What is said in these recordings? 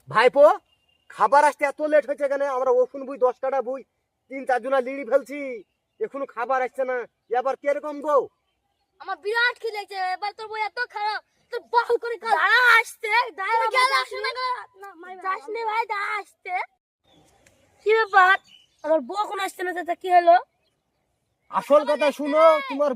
ভাইপো খাবার আসতে এত লেট হয়েছে কেন? আমরা ওষুধ বুই 10 কাটা বুই 3-4 জনা লিড়ি ফেলছি, এখনো খাবার আসছে না। এবার কিরকম গো? আমার বিরাট খিদেছে, এবার তোর বই এত খারাপ, তোর বাহু করে কাল দাঁড়া আসতে, দাঁড়া গেল আসলে না যাসনি ভাই, দাঁড়া আসতে। কি ব্যাপার, আমার বউ কোন আসছে না? চাচা কি হলো? আসল কথা শুনো, তোমার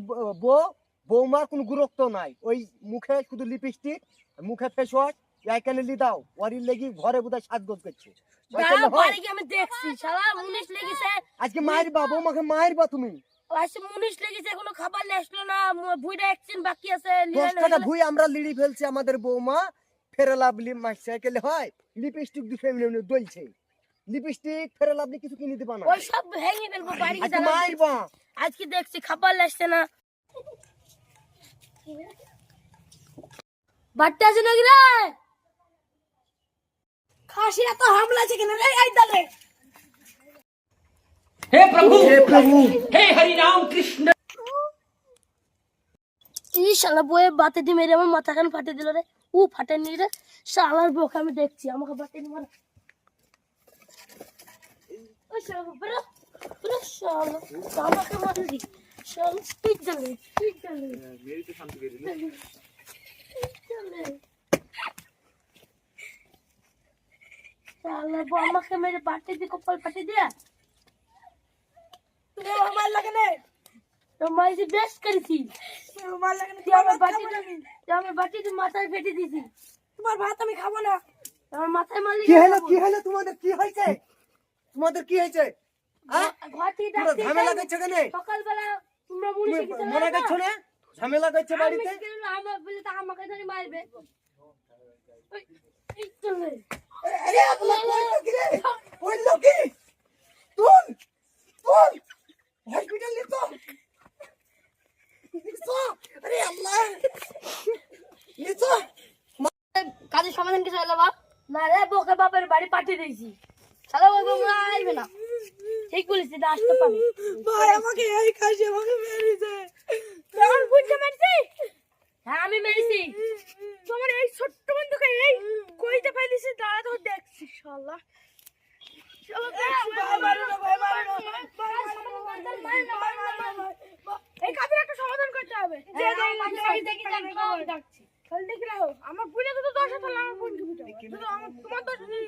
বৌমার কোনো গুরুত্ব নাই। ওই মুখে শুধু লিপস্টিক, মুখে ফেস ওয়াশ, এইখানে লি দাও ওয়ারির লেগে ঘরে বোধহয় সাজগোজ করছে। দাঁড়া বাড়ি গিয়ে আমি দেখছি, শালা মুনিশ লেগেছে। আজকে মারবা, বৌমাকে মারবা তুমি। আজকে মুনিশ লেগেছে, কোনো খাবার আসলো না, ভুইটা একদিন বাকি আছে। 10 কাটা ভুই আমরা লিড়ি ফেলছি, আমাদের বৌমা ফেরালাবলি মাইসাইকেলে হয় লিপস্টিক দুটো এমনি দলছে। লিপস্টিক ফেরালাবলি কিছু কিনে দিবা না, ওই সব ভেঙে ফেলবো বাড়ি গিয়ে। আজকে মারবা। আজকে দেখছি খাবার আসছে না। বাট্টা আছে নাকি রে? খাসি এত হামলা আছে কেন রে? এই দালে हे प्रभु हे प्रभु हे हरि राम कृष्ण। এই শালা বয়ে বাতে দি মেরে আমার মাথা কান ফাটিয়ে দিল রে। ও ফাটেনি রে, শালার বউকে আমি দেখছি, আমাকে বাতে দি মারা। ওই শালা বড় বড় শালা আমাকে মারলি। শালা ঠিক চলে মেরি তো শান্তি করে দিল। চলে শালা বউ আমাকে মেরে বাতে দি কপাল ফাটিয়ে দিয়া। তুই আমার লাগনে তো মাইসি বেশ করেছি। আমার লাগনে তুই আমার বাটি তুই মাথায় ফেটে দিছি। তোমার ভাত আমি খাবো না, আমার মাথায় মারলি। কি হলো, কি হলো, তোমাদের কি হয়েছে? তোমাদের কি হয়েছে? ঘর থেকে তোমরা ঝামেলা করছো কেন? সকালবেলা তোমরা মুনিশে কিছু মনে করছো না ঝামেলা করছে বাড়িতে? আমার বলে তা আমাকে ধরে মারবে। এই চলে আরে আপনার কইলো কি রে? কইলো কি? তুই হসপিটাল নিয়ে তো। আরে আল্লাহ, নিচো কাজের সমাধান কিছু হলো বাপ? না রে, বউকে বাপের বাড়ি পাঠিয়ে দিয়েছি। শালা ওই বউ আসবে না। ঠিক বলেছিস, আসতে পারে। ভাই আমাকে এই খাসি আমাকে মেরেছে। তোমার বুঝতে মেরেছি? হ্যাঁ আমি মেরেছি। তোমার এই ছোট্ট বন্ধুকে এই কইতে পাইলিস, দাঁড়া তো দেখছি শালা। এই কাজের একটা সমাধান করতে হবে। আমার বুঝে তো দোষ হলো, আমার বোনকে বুঝাও। তোমার দোষ নেই।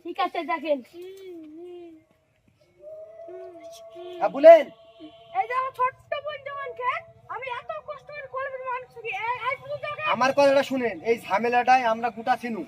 ঠিক আছে দেখেন, হ্যাঁ বলেন। এই যে আমার ছোট্ট বোন জওয়ানকে আমি এত কষ্ট করে কলেজে মানুষ থেকে আমার কথাটা শুনেন, এই ঝামেলাটাই আমরা গোটা চিনু।